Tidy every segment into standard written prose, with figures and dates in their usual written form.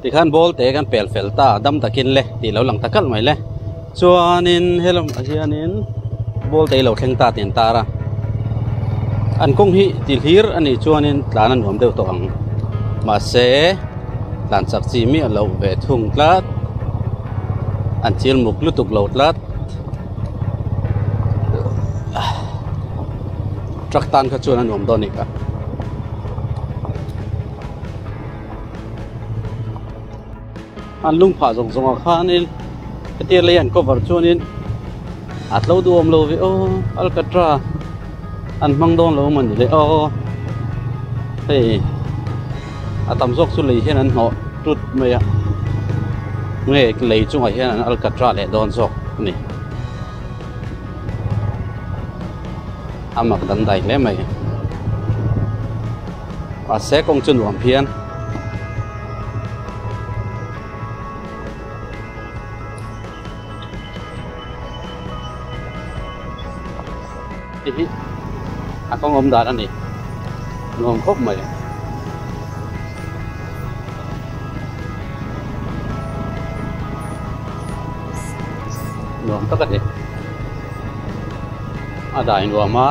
ที่ขันบอลเตะกันเปลเฟลตาดำตะกินเลยที่เราหลังตะกัลไม่เลยส่วนนี้เฮลมอาเซียนินบอลเตะเราแข่งตาเตียนตาระอันคงฮีติลฮีร์อันนี้ส่วนนี้หลานนั้นผมเดือดตัวมาเสหลานสักซีมีเราเวทุงลัดอันเชียลมุกลุตุกเหลาลัดตรักตันเขาส่วนนั้นผมโดนอีกอ่ะอันลุงผ่าส่งอาคารนี่เตียเลียนก็บริจาคนี่อัดเราดูอมเราวิโออัลกัตราอันมังโดนเรามันเลยโอเฮ้ยอาตมซอกสุลีเช่นนั้นเหรอจุดไม่อะเมื่อเลยจุงไอ้เช่นนั้นอัลกัตราเลยโดนซอกนี่อามักดันได้แล้วไหมอาเสกงจุนหวมเพียนที่ก็งมดาอันนี้งมครบไหมงมตั้งแต่เด็กได้งมมา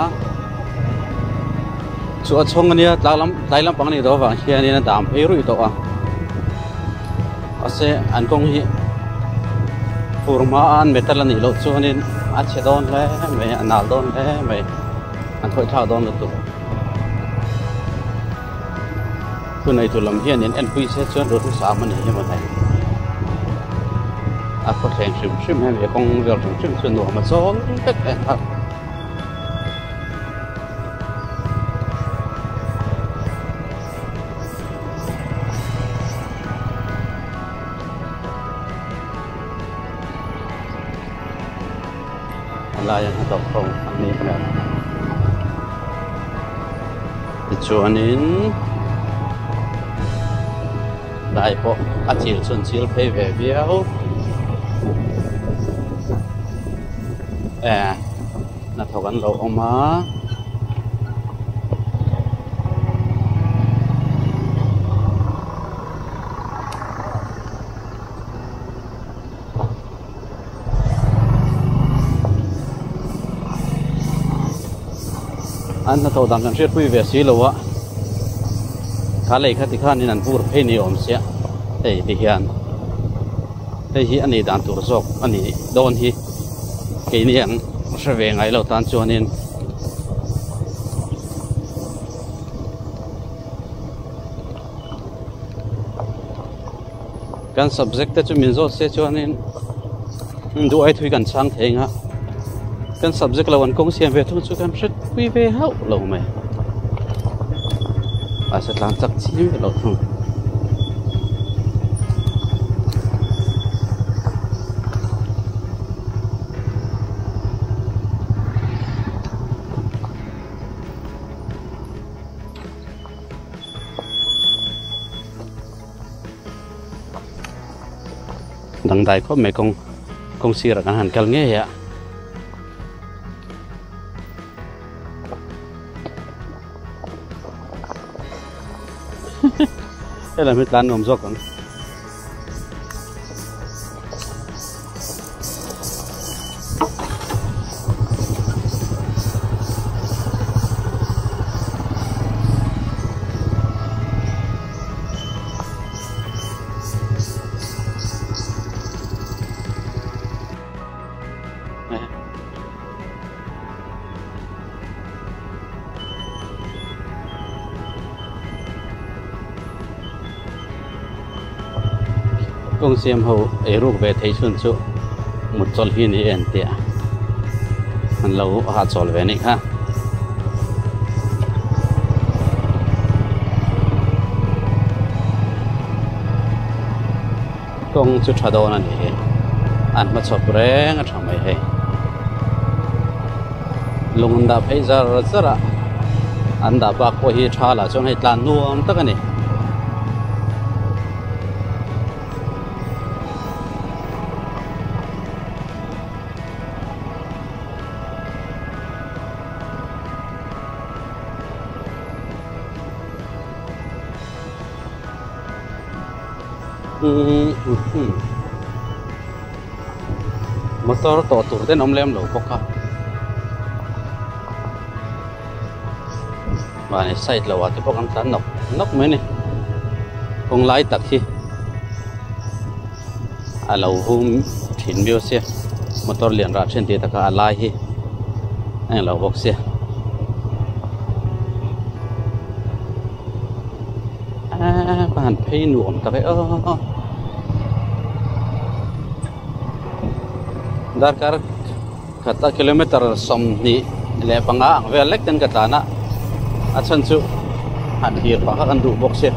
ส่วนช่วงนี้ตายลำปังนี่ตัวฝั่งเชียนี่นะดามเอรุยตัวอาเซอันคงฮีฟูร์มาอันเมทัลนี่โลดส่วนนี้อาเชดอนเลยไม่อันนาลดอนเลยไม่อันถอยท่าดอนตัวคุณในตัวลำเฮียนี่เอ็นคุยเสียส่วนรถสามมันนี่ยังไงอาคนแข่งชิมให้เมียคงเรื่องชิมส่วนหนูมาซ้อนเป็ดครับลายยังตกตรงอันนี้ขนาดที่ชวนนี้ได้พออาชีพส่วนศิลป์เพย์เวียวนักทวันเราออกมาอันนั้นตัวดังกันเชื่อคุยเวสีเลยวะข้าเลยข้าที่ข้านี่นั่นพูดให้นิยมเสียดิเฮียนฮีอันนี้ด่านตัวสกอันนี้โดนฮีกี่นี่ยังเสวียงไงเราตานชวนนินการ subject จะมีโจทย์เสียชวนนินดูไอ้ทุยกันช่างเทงะกัน subject เราวันกงเสียงเวทุนสุกันชุดคุยเวเฮาเราไหมอาจจะหลังจากชีวิตเราทุ่งดังใดก็ไม่คงเสียอาหารกันเงี้ยอะไรไม่ตันนมซอกกันกงเสียมเขารูปเวทีชุนชุมุดจอลหินเอ็นเตียมันเราหาจอลเวนิค่ะกงจุดชาโดนั่นเองอันมาชอบแรงทำไมให้ลุงดาบให้ซาระอันดาบก็ให้ชาละจนให้ตานนัวตั้งกันนี่ motor to tur den om lem lo poka mà này side lo wa te pokam tan nok me ni kong lai tak hi alo hum thin bio se motor lian ra chen te taka lai hi anh lo bok se bạn thấy nuông ta cái dar kar kata kilometer som ni le panga ve lek ten kata na achan chu han hir pa kan du bok se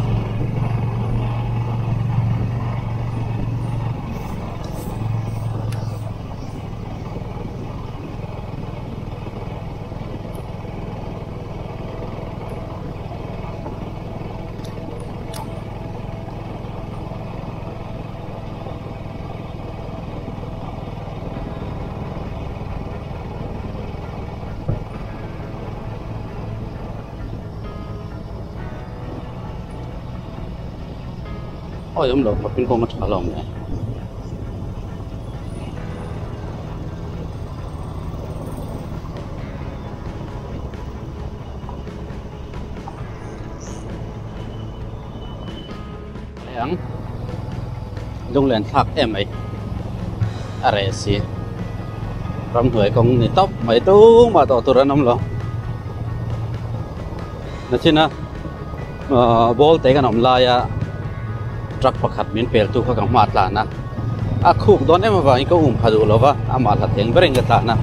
ôi ông lộc mà bên con nó trả lòng này yang dung lên thạc em ấy à rẻ xí rắm tuổi con này tóc mấy tú mà tỏ tụi ra nông lộc nó chứ na bol té cái nòng lai à truck pakhat min pel tu kha kang mat la na a khuk don em wa ko phadu lova a ma la theng bereng ka ta na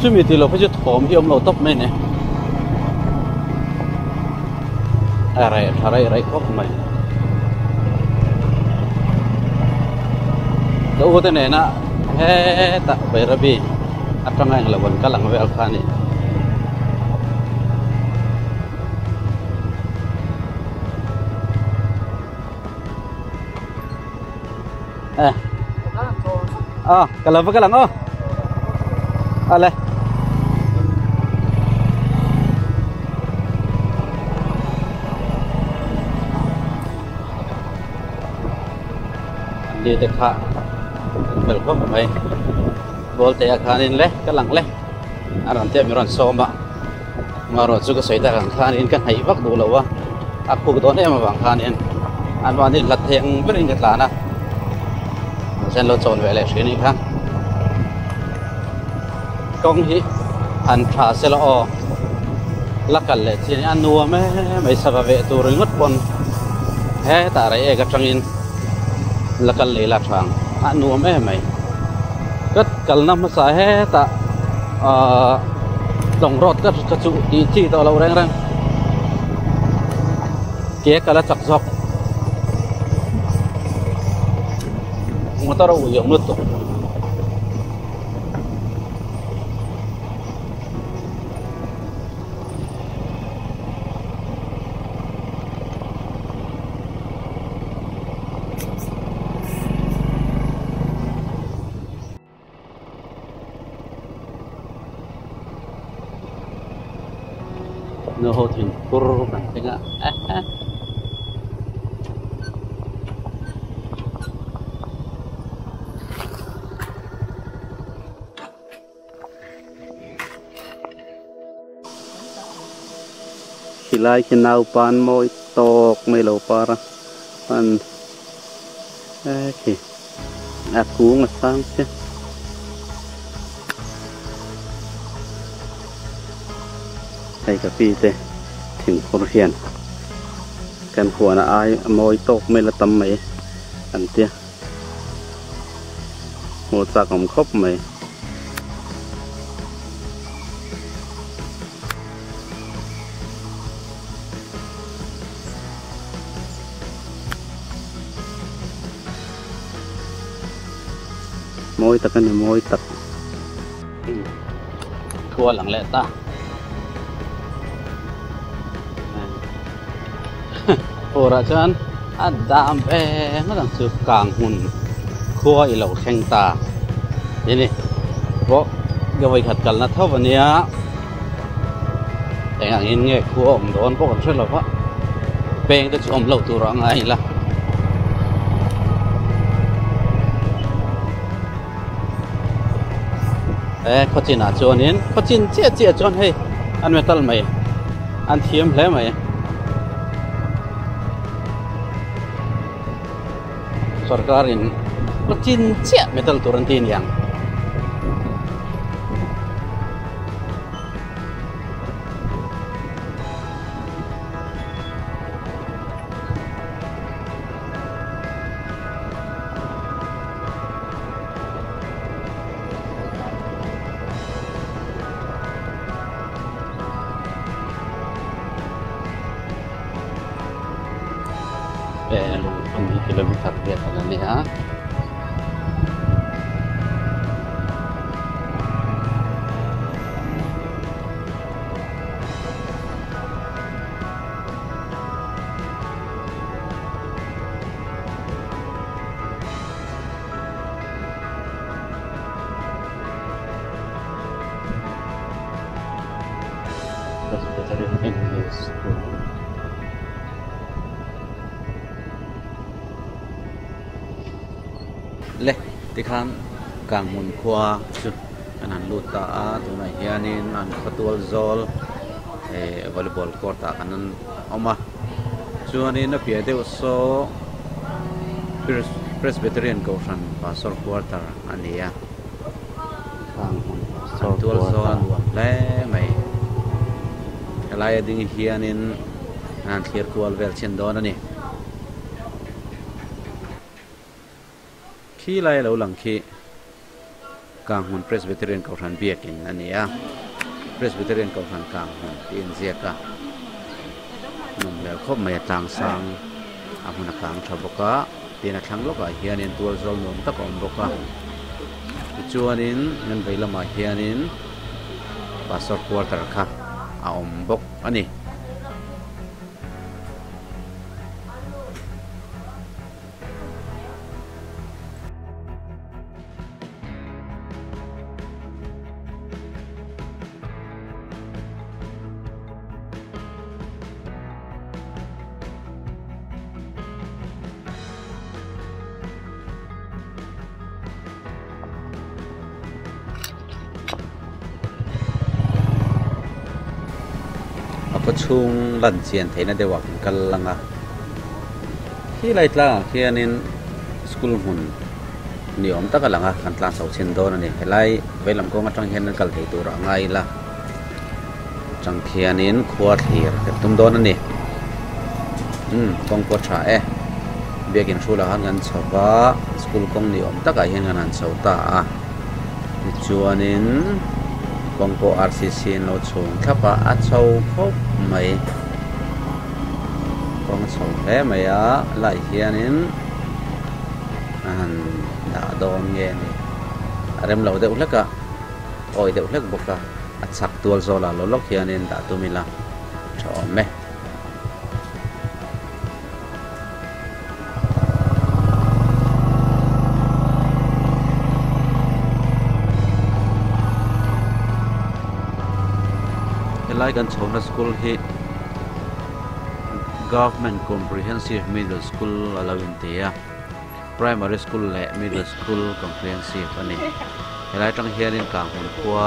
chumi ti lo phe thom hi om lo top me ne are tharai rai khop mai do te ne na he ta be rabi atangai la wan kalang ve al khani kalau apa lang oh ale đi tới khá bel không phải bol te khanin le kalang le aran te miron soma maro chu ka soita kan khanin kan hai vak du lawa aku don em bang khanin an wa ni lat theng berin ka tlana sen lo chon ve le thini kha kong hi an tha se lo lakal le chin an nuwa me mai sa ve tu ringot pon he ta rai e ka tangin lakal le la thang an nuwa me mai cất cần năm sa he ta đồng rot cất cất trụ đi chi tao lâu rang rang kia cả là chặt dọc motor u yong nut nó hồ thuyền pur này thấy ngã khi lai khi nào pan môi tóc mấy lầu para pan khi aku mà sang chứ hay cà phê thế thỉnh phổ hiền cần của là ai môi tóc mấy là tầm mấy anh tia một sạc ống khóc mấy môi tắc cái này môi tắc thua lặng lẽ ta ora chan adam be ngadang su kang hun khua i lo kheng ta ini bo gawai khat kal na thaw ania teng in nge khu om don bo kan thre lo wa peng ta chom lo tu ra ngai la có chuyện à cho nên có chuyện chia cho hay anh metal mày anh thiêm lấy mày sarkarin có chuyện chia metal turun tin yang Ini kilometer dia jalan ni ha. Terus kita cari English. Leh, tikhan kang mun khwa chu anan luta tu na hianin an khatul zol volleyball court ta kanan oma chuanin na pia de so Presbyterian Goshen Pastor Quarter ania kang mun khatul zol le mai kalai ding hianin an clear kwal vel chen don ani khi lai lâu lăng khi càng hun Presbyterian cầu thang bia kinh anh ấy Presbyterian cầu thang càng hun tiền ziak cả nông lệ khop mày tang sang hun càng thâu boka tiền thang lốc à hiền nên tuột zol nông tắc om boka chuan in ngân vei lama hiền in Pastor Quarter kha om bok aniก็ช่วงหลังเชียนไทยนั่นเดี๋ยวกันลังอ่ะที่ไรล่ะที่อันนี้สกุลหุ่นนิยมตะกันลังอ่ะกันตลาดเสาเชนโดนั่นเองไรเวลาก็มาจังเห็นนั่นกันที่ตัวเราไงล่ะจังที่อันนี้ขวดเหี่ยเก็บตุ้มโดนั่นเองกองขวดฉาเบียกินชูละหันกันชาวบ้าสกุลกองนิยมตะกันเห็นกันชาวตาจวนนี้กองโก RCC โนชงถ้าว่าอัดเสาครบไหมกองเสาแพ้ไหมอ่ะหลายเฮียนินด่าโดนเงี้ยนี่เริ่มเราเดือดเล็กอ่ะโอ้ยเดือดเล็กบุกอ่ะอัดสักตัวโซลาร์ล็อกเฮียนินด่าตัวมิลาชอบไหมไล่กันชนสกุลที่ Government Comprehensive Middle School อะไรอย่างเดีย Primary School และ Middle School Comprehensive อันนี้ไล่ตั้งเฮียนินกลางหุ่นพัว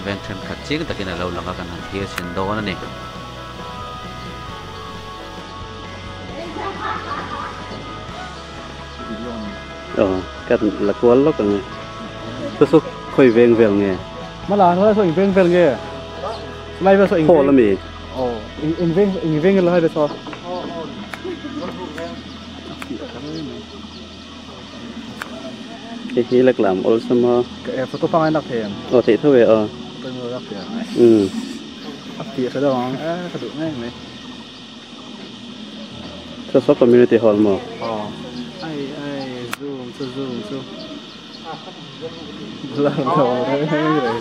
แบ่งเช่นขัดจิ้งตะกินเราหลังกันหันเทียเชนโดนั่นเองกันละกวนล็อกกันไงก็สุกค่อยเวงเวงไงมาหลานเขาส่งเวงเวงไงไล่ไปส่งโคละมีโอ้อินเวงกันเลยเดี๋ยวซอที่เล็กหลำโอลสมาโฟโต้ปังไอ้นักเทมโอ้ที่เท่าไหร่เป็นมือนักเทมอัพที่เขาจะวางกระดูกแม่งเลยก็ซอกคอมมูนิตี้ฮอลล์มั้งไอ้ซูมหลังเราเลย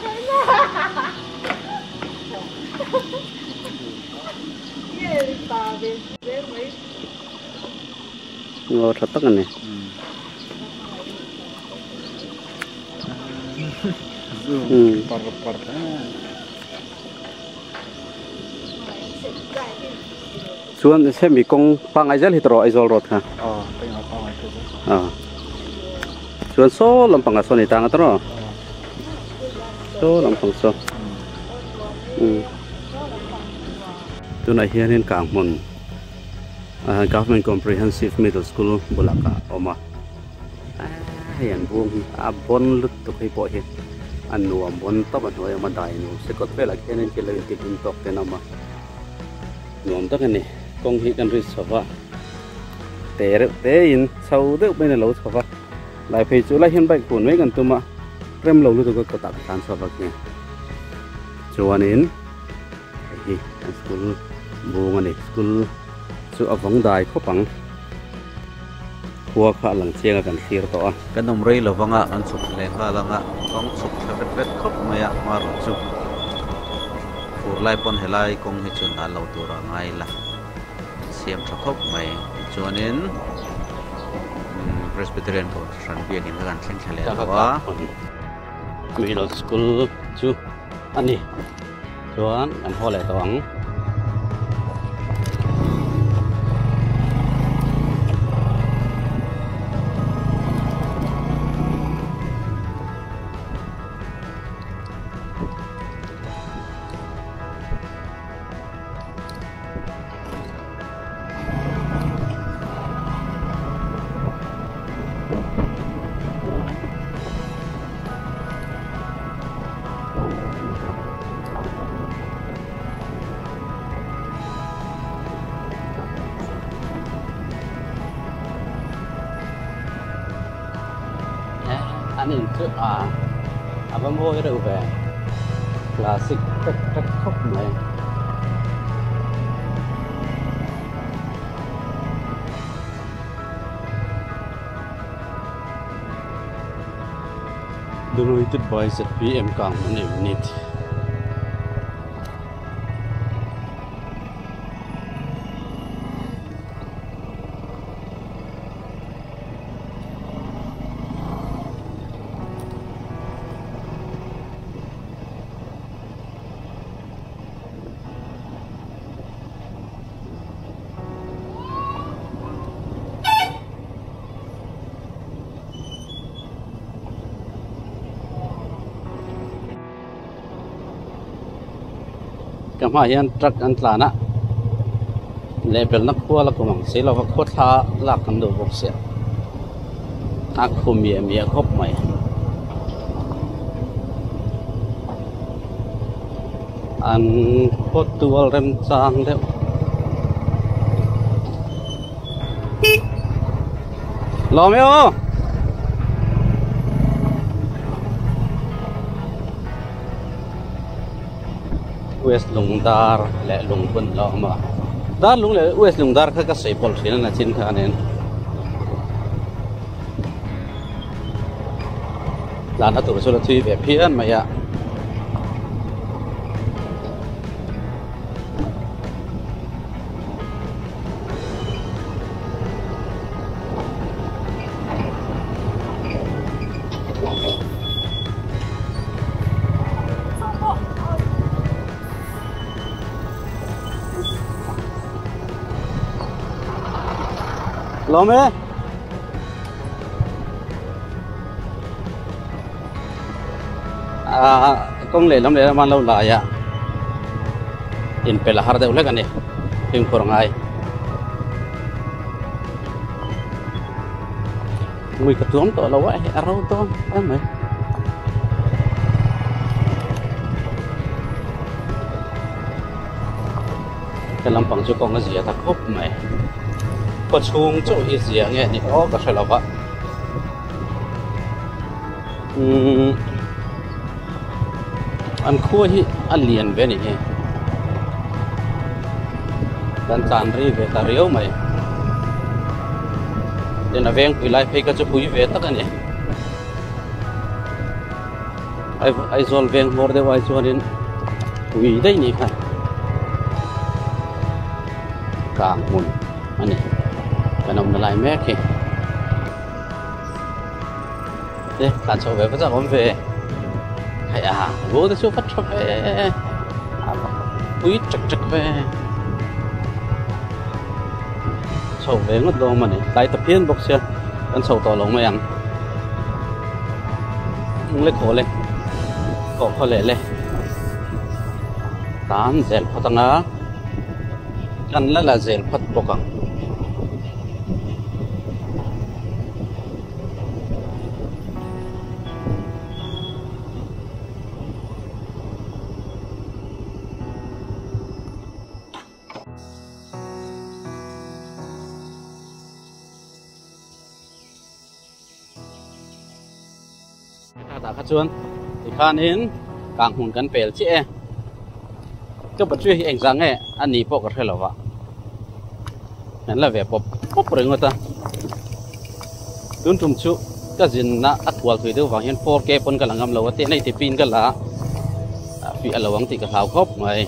งอทัดตักกันเนี่ยparส่วนเช่นมีกงปังไอเจลฮิตรอไอโซลรถค่ะเป็นปังไอเจลส่วนโซ่ลำปังกับโซนิตังอัตรอ số làm phòng số tôi này hiện nên cảng môn Government Comprehensive Middle School Bulaka oma hiện buông bon lút tụi hay bội anh nuông bon tóc anh hồi mà đại nu sẽ có vẻ là cái nên chỉ là cái tin tóc thế nào mà nuông tóc này công hiệnกันriết sova tế in sau đó bên này lâu sova lại phải chú lại hiện bài cuốn mấy gần tụi mà rem lâu luôn tụi có tập tán sova kia cho nên cái school buông này school chú ở vòng đài khó bằng qua khá lằng chiang gần xìa to cái nông rây là vòng ăn sụp lên khá lằng vòng sụp phải vết khóc mày mà rồi sụp phụ lại pon hay lại công hệ chuẩn hà lâu tuổi ngay là xem cho khóc mày cho nên Presbyterian của sản viên thì gần sinh sản lệ quá middle school chú anh đi cho anh hoa lại toán anh nhìn trước vẫn ngồi rồi về classic rất khóc này donated by ZPM Kang Unit kemahian truk antlana level nak kuala kumang sila wakotha lakan do bokse aku mia khop mai an potual rem chang deu lo meo West Lungdar le Lungpun lo ma dar lung le West Lungdar kha ka sei pol thina na chin kha nen lan atur so la thui ve phian ma ya lo me công lệ lắm để mà lâu lại à in pe là har deu le kan ni ping por ngai ngui ka tuom to lo ai aro to em ấy cái làm bằng cho con cái gì à ta khóc mày có chung chỗ ít gì nghe thì có phải là vậy anh khua hi anh liền về này dan chan ri về ta riêu mày để nó ven quỳ lại phải cái chỗ quỳ về tất cả này ai zol ven mor de ai cho nên quỳ đây này phải càng muốn anh này cái nông nó lại mẹ kì đây cản trở về với giờ con về hay vô tới chỗ phát cho về quý trực về sầu về ngất đồ mà này tại tập hiên bốc xe con sầu to lồng mày ăn lấy khổ lên có khó lệ tán dệt phát tăng á ăn là dệt phát bọc cẳng ta khát chuan thì khan in càng hùn cắn bèl chứ cái bật truy anh rằng nghe anh nhỉ bọc cái là vậy nên là về bọc rồi người ta tuân trùng chú cái gì na ắt qual thủy đâu vàng hiện 4K pon cái là ngâm lâu thế này thì pin cái là vì là vắng thì cái tháo khóc mày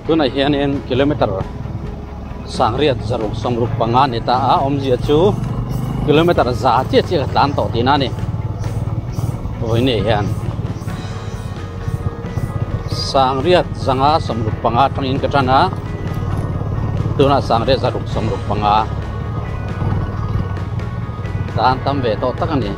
tu này hiện in kilometer sang riết zaruk samruk pangan eta om zia chu kilometer za che che tan to tina ni oi ne hian sang riết zanga samruk panga thangin ka tana tuna sang riết zaruk samruk panga tan tam ve to takani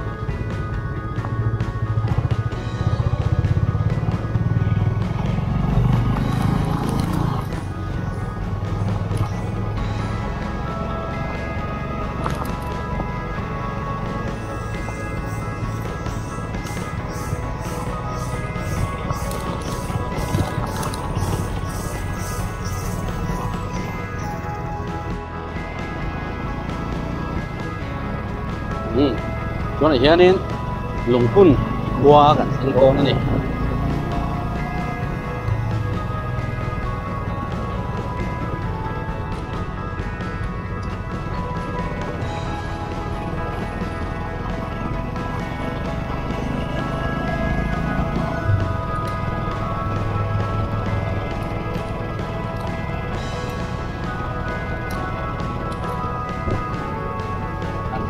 chỗ này hiện nên lùng phun qua gần thành công này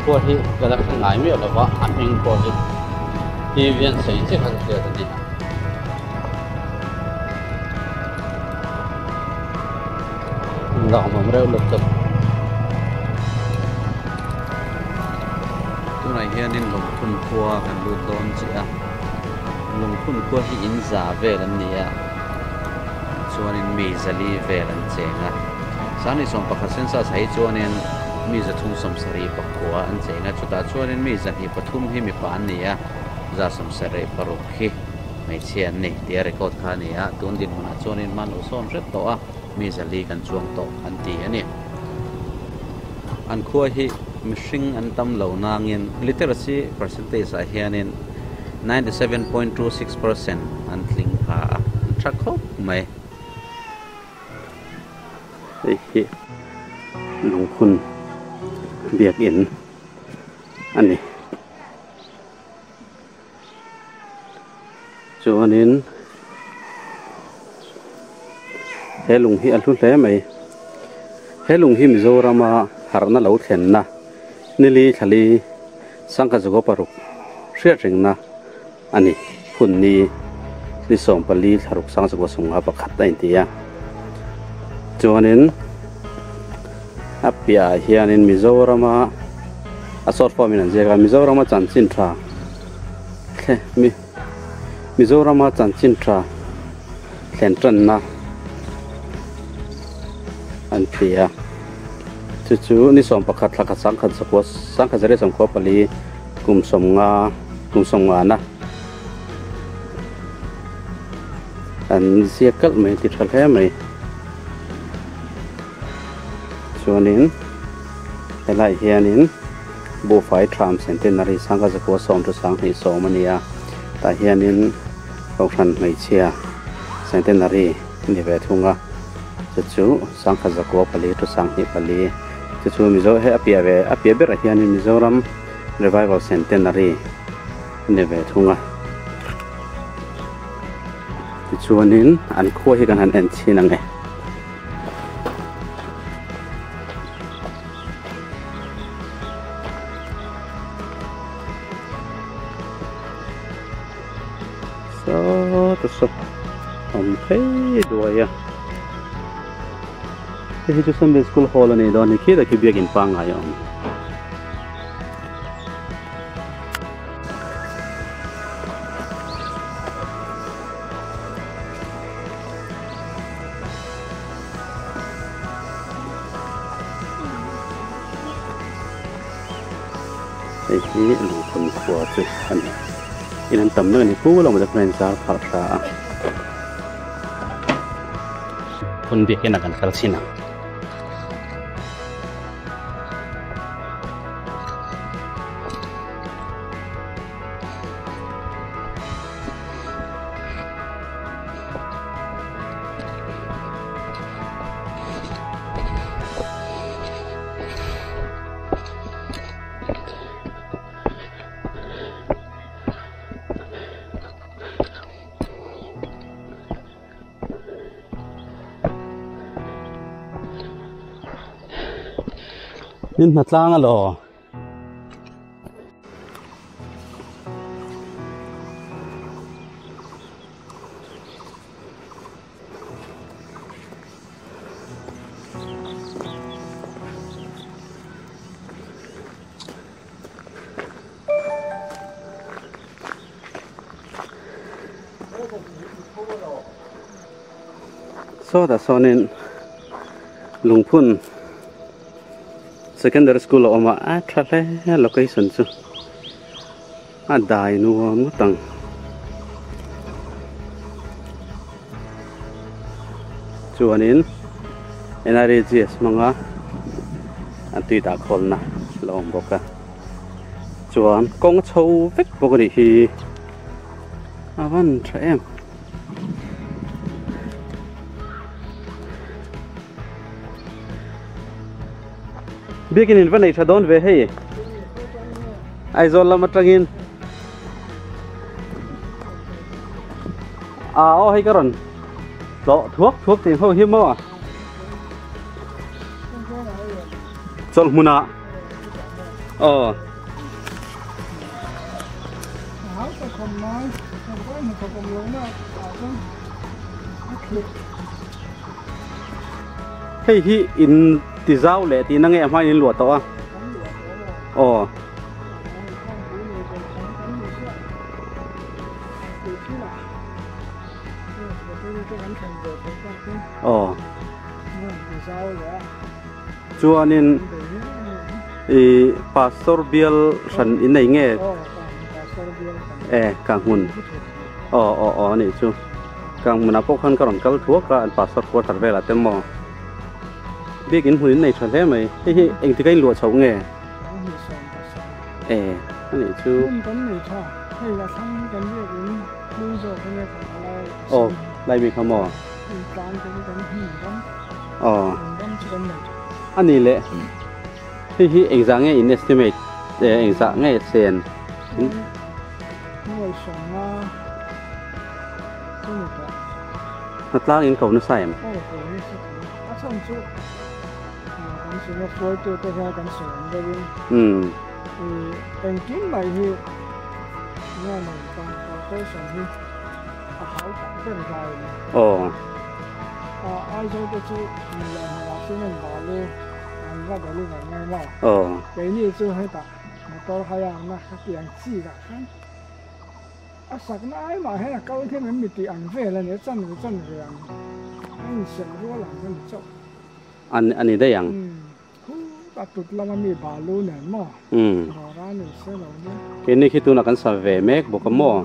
过去给他看俺月的话，俺们过去一边谁这个这个的，那我们这录的。ตัวไหนเฮียนี่ลงทุนพัวกันดูโดนจีอะลงทุนพัวที่อินซาเวลันเนี่ยชวนนินมีซาลีเวลันเจงอะสารนิสงประคัตเซนซ่าใช้ชวนนินมีจะทุ่งสมสรีปักขัวอันเจงจุดตาชวนมีจะมีปฐุมให้มีปานเนี่ยจะสมสรีปรุขีไม่เชียนนี่เดี๋ยวเรคคอร์ดขาเนี่ยตัวดินมันชวนมันอุศนเร็ดโตมีจะลีกันช่วงโตอันตีเนี่ยอันขัวที่มิชิงอันตั้มเหล่านางเงิน literacy percentage อาเฮียนิน 97.26% อันทิ้งผาชักครบไหมไอ้ที่ลงทุนเบียกอินอันนี้จวนนี้เฮลุงฮีอันทุนเล่ไหมเฮลุงฮีมิโซรามาหารน่าเหลาเห็นนะนี่ลีทะเลสังกัดจกปารุกเชื่อจริงนะอันนี้คุณนี่ส่งไปลีทารุกสังกัดจกส่งมาประคัตได้ทีอ่ะจวนนี้อับยาเฮียนินมิโซรามาอาสอดฟอร์มินันเจกามิโซรามาจันจินทรามิโซรามาจันจินทราเซนทรันนะอันเปียจู่ๆนี่ส่งประคัตลักสังกัดสังกัดจะได้ส่งข้อปลีกลุ่มส่งงานนะอันเสียกัลไม่ติดขัดแค่ไหมส่วนนี้อะไรเฮียนินบูไฟทรัมเซนเทนารีสังกัดจะกัวส่งทุสังให้ส่งมันเนี่ยแต่เฮียนินเราทันไม่เชียเซนเทนารีนี่แบบทุ่งอ่ะจู่ๆสังกัดจะกัวปลีทุสังให้ปลีจู่ๆมิโซให้อภิเบรเฮียนินมิโซรัม revival centenary นี่แบบทุ่งอ่ะจู่ๆนี้อันขั้วให้กันหันเอ็นชีนังไง so thấy đuổi à thì cho Sunday school hall này đó thì khi là khi biết in pang ai ông thì lũ phần của chữ anh in tầm nơi này cũ là một đặc biệt sao phải ta phần việc cái nào cần phải xin nào nên mặt lang alo so da so nên lungphun secondary school ở mà attract location chứ đài nuông tầng chuan in NRGS manga tùy đã khôn na lòng bọc à chuan con trâu vết bọc đi hi vẫn trẻ em biết cái vấn này đón về hay ai rồi làm乜trăng hay cái rồi đó thuốc thì không hiếm mà chọn mua nạ hay hi in thì giao lệ thì năng em hay in lụa to chua nên pastor bill sẵn in này nghe càng hùn này chú càng mình áp khăn cái rồng thuốc cả pastor của thật về là tem mò biết cái hùn này thật thế mày anh thì cái lụa xấu nghề cái này chú đây bị không mò anh này lệ thì anh dạng nghe in estimate anh dạng nghe sen thật ra in cầu nó sai mà anh kiếm này thì nghe mình còn có cái sản phẩm hảo cảnh rất là ai cho cái chú mình là xin mình bảo luôn anh ra bảo luôn là ngay mà cái này chú hay ta mà tôi hay ăn mà cái tiền chi cả sạc nó ai mà hay là câu thêm mình bị ăn về là nếu chân về anh xem rồi là mình chọn anh này đây ăn bắt tụt là mình bảo luôn này mà ra này sẽ là cái này khi tôi là cái sản về mét bộ cái mỏ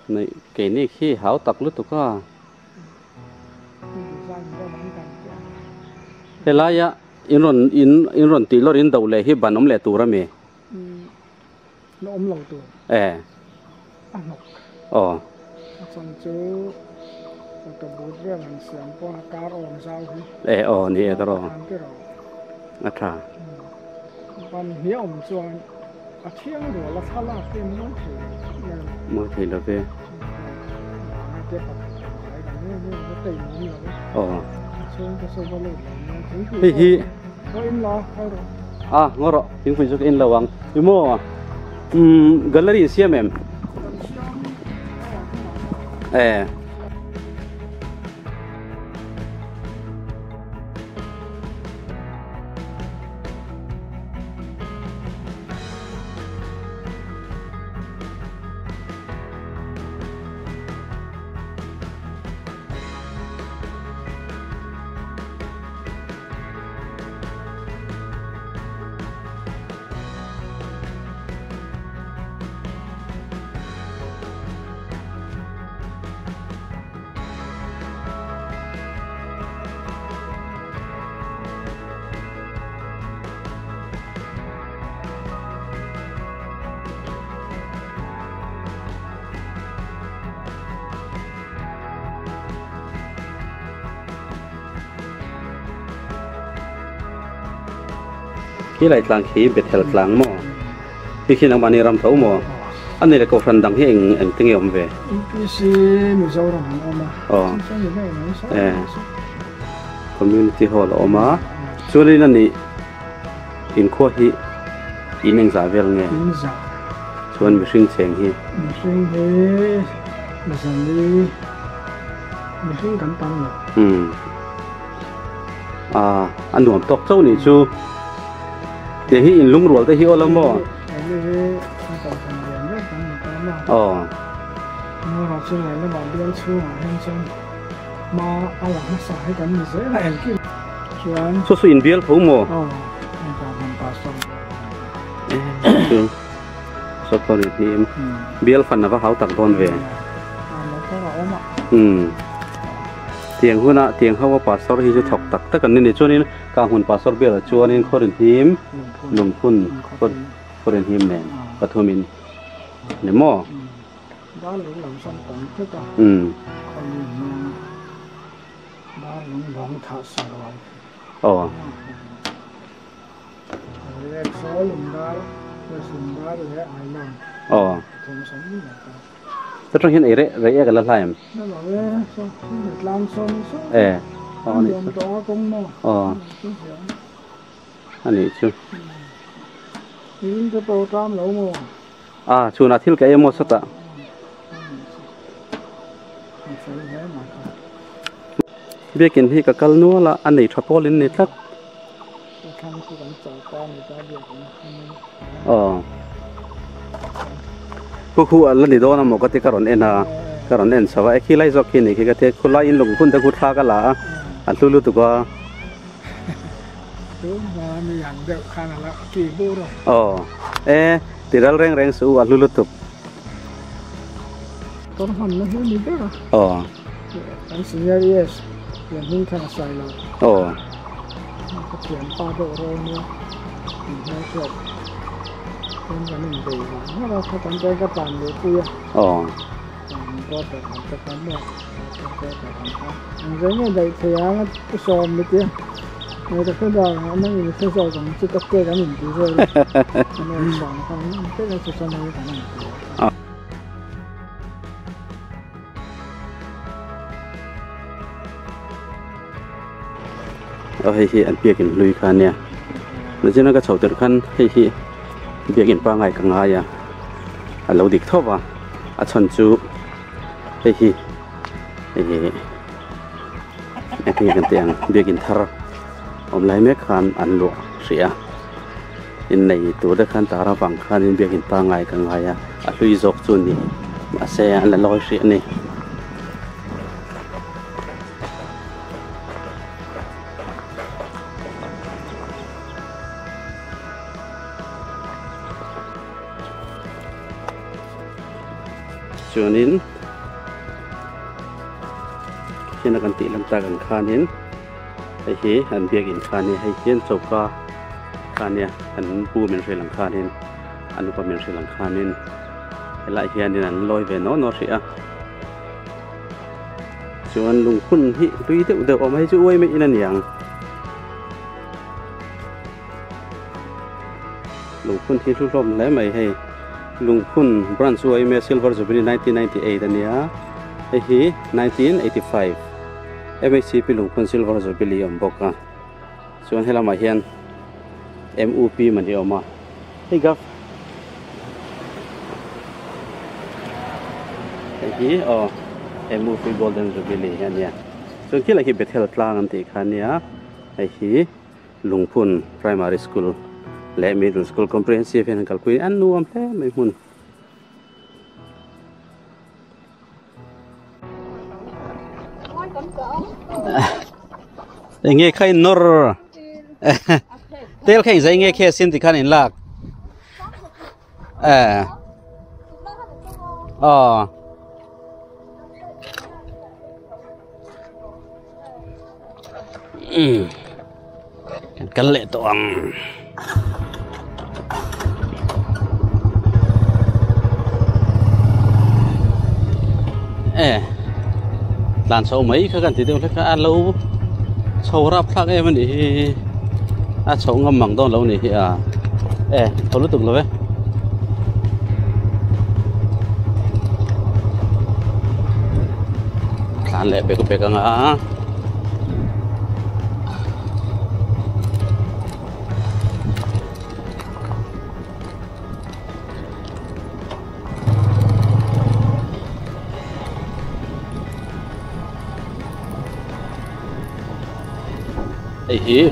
này cái này khi hảo tặc lúc tôi có thế là ya in ron tí lo in đầu lệ hi bàn ông lệ tù ra mẹ nó ôm lâu tù xong chú tôi bút ra làm xem con cá ôm sao thì này đó thà còn hiểu ông chuan thiên đồ là khá là cái mới thì là về hi ngó rõ tiếng Việt in lâu anh, nhưng mà gallery xem em ที่ไหลกลางขี้เบ็ดเทลกลางหม้อที่ขี้นังบานีรำเท้าหม้ออันนี้แหละก็ฟันดังที่เองตึงยอมเวพี่ซีมีเจ้าหน้าที่ออกมาcommunity hall ออกมาส่วนนี้นั่นนี่อินขั้วฮีอินเองสายเวลไงส่วนมีสิ่งเสียงฮีมีสิ่งฮีมีสิ่งดีมีสิ่งกันตันเลยอันหนุ่มตกเจ้านี่ชูเดี๋ยวฮีอินลุงรัวแต่ฮีโอลมบ่อ๋อมาเราช่วยแล้วมาเลี้ยงชูมาให้ฉันมาเอาหลังมาใส่ให้กันมีเสียอะไรกินส่วนอินเบียลผมอ๋อในการทำปลาส้มคือสตอรี่ทีมเบียลฟันนะว่าเขาตักตอนเวเตียงหัวน่ะเตียงเขาว่าปลาส้มที่จะถกตักแต่กันนี่ในช่วงนี้กางหุ่นปลาส้มเบียลช่วงนี้เขาเรียนทีมลงทุนเขาเรียนทีมแมนปฐมินในหม้อบ้านหลวงหลังสันตังคือกันคนหนึ่งบ้านหลวงหลังทัศน์วันอ๋อเล็กโซ่หลุมได้เล็กหลุมได้เลยไอ้นั่งอ๋อถึงสมบูรณ์แล้วจะต้องเห็นอะไรกันละลายมั้ยนั่นหรอเนี่ยส้มลางส้มอ๋อนี่ตัวกงมั้งอ๋ออันนี้ชูนี่จะโปรแกรมแล้วมั้งชูนาทิลกับเอโมสตาเบียกินที่กับกัลนัวละอันนี้ทรัพย์ลินนี่ทักอ๋อคู่อันนี้โดนมกติการอนเอ็นสวะขี้ไล่จอกขี้นี่ขี้กติคุณไล่อินลงคุณแต่คุณท่ากันละอันลุลุตุกว่าดูมามีอย่างเดียวขนาดละกี่บูรอ๋อติดแรงสู้อันลุลุตุต้นหันไม่เห็นมีก็อ๋ออันสิ่งนี้อย่างนี้ขนาดใส่เราอ๋อก็เขียนปลาโดโรเนี่ยไม่เกิดเป็นกันหนึ่งปีเมื่อเราทำใจก็ปั่นเลยคุยอ๋อก็แต่ทำจะทำเนี่ยก็แต่ทำอย่างเงี้ยได้เทียงก็ซ้อมไม่เตี้ยเราจะขึ้นดอยไม่มีขึ้นดอยของจุดตะเกียกันหนึ่งปีเลยอันนี้สองครั้งก็เลยจะสมัยกันหนึ่งปีเอาให้อันเปียกินลุยคันเนี่ยแล้วจะนั่งก็เฉาตื่นคันให้เปียกินปลาไงกังไงอ่ะเราดิกทว่าชนจูให้ไอ้ที่กันเตียงเปียกินทาร์อมไล่เมฆคันอันหลวงเสียอินในตัวเด็กคันตาราฟังคันเปียกินปลาไงกังไงอ่ะลุยจอกจุนนี่มาเสียอันละลอยเสียนี่ช่วงนี้เช่นกันติลำตากันขานินไอ้เหี้ยอันเบียกินขานี่ให้เช่นจบก็ขานี่อันปูเหมือนเสลังขานินอันก็เหมือนเสลังขานินไอ้ละเหี้ยนี่นั่นลอยไปโน่นเสียส่วนลุงคุณที่ลุยเดี๋ยวออกมาให้ช่วยไม่อินนั่นอย่างลุงคุณที่ทุกรอบแล้วไม่ให้ลุงคุณบรันช่วยเมื่อซิลเวอร์จูบิลี1998อันนี้ไอ้เหี้ย1985MACP ลุงคุณซิลเวอร์จูบิลีอมบอกกันส่วนให้เรามาเห็น MUP มันที่ออกมาไอ้กับไอ้เหี้ย movie Golden Jubilee ania so kila hi Bethel tlang an ti khania ai hi Lungphun Primary School le Middle School Comprehensive en kalpui an nuam hle mai hun nghe khai nor tel khai zai nghe khe sin ti khan in lak kan le to ang lan sâu mấy cái gần thì tôi thấy cái lâu sâu rap khác em này sâu ngâm mỏng to lâu này tôi lúc từng rồi lan lẹ bê cái ngã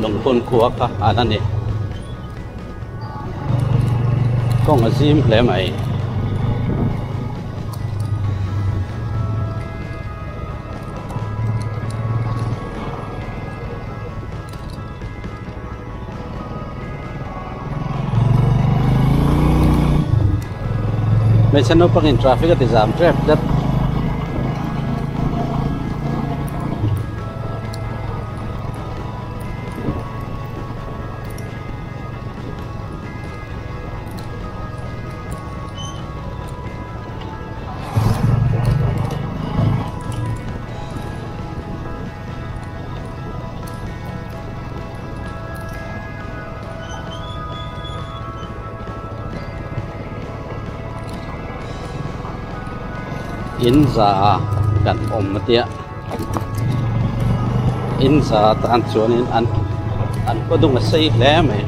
Lungphun kuak ka ana ni kong azim hle mai mai chano pangin traffic at jam trap that in za kan matia in za tan chuan in an ko dung a sei hle mai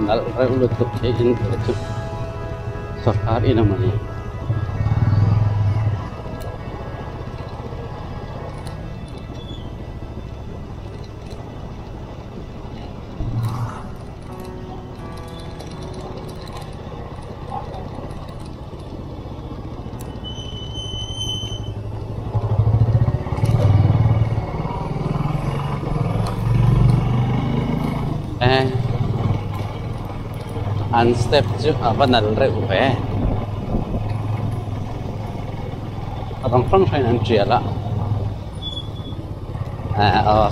nal rai ulut tu in tu sarkar ina mani an step chứ banal re upe abang phang phai an chia la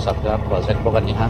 sarkar project bukan ni ha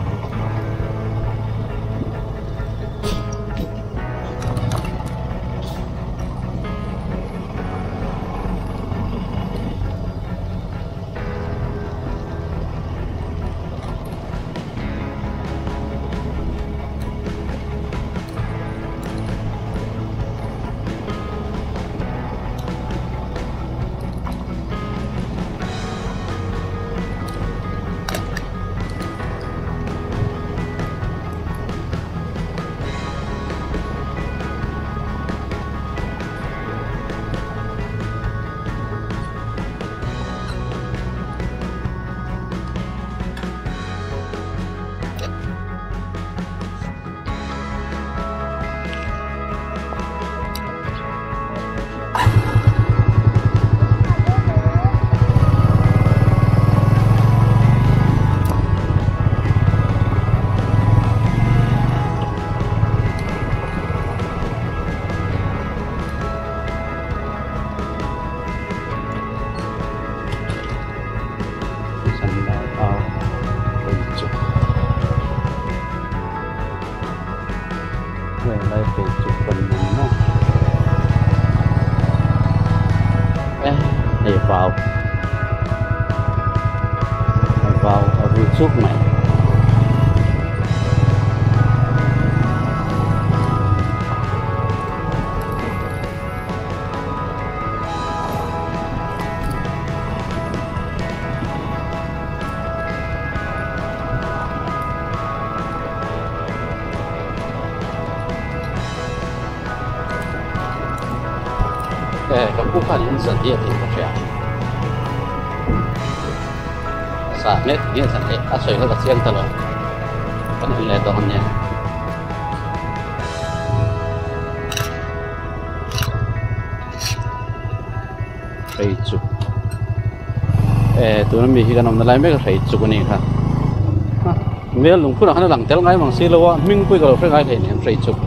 vào ở vùng suốt này กับผู้ขันอินสันเดียที่เขาเชียสาเนี่ยเนี่ยสันเดียอาศัยเขาตัดเสียงตลอดกันเลยตอนเนี้ยใส่จุกตัวนั้นมีที่กันนำนั่นไรไม่ก็ใส่จุกนี่ครับเมื่อหลวงพ่อหลังเจ้าไงบางสิ่งเราว่ามิ่งคุยกับเราเพื่อไงเห็นใส่จุก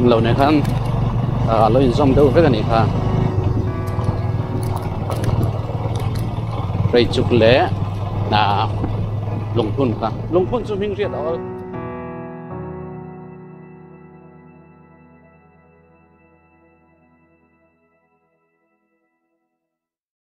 เราเนี่ยครับเราอินซ้อมเท่าเพื่อนนี่ค่ะไปจุกเละนะลงทุนค่ะลงทุนสุ่มหิ้งเรียดเอา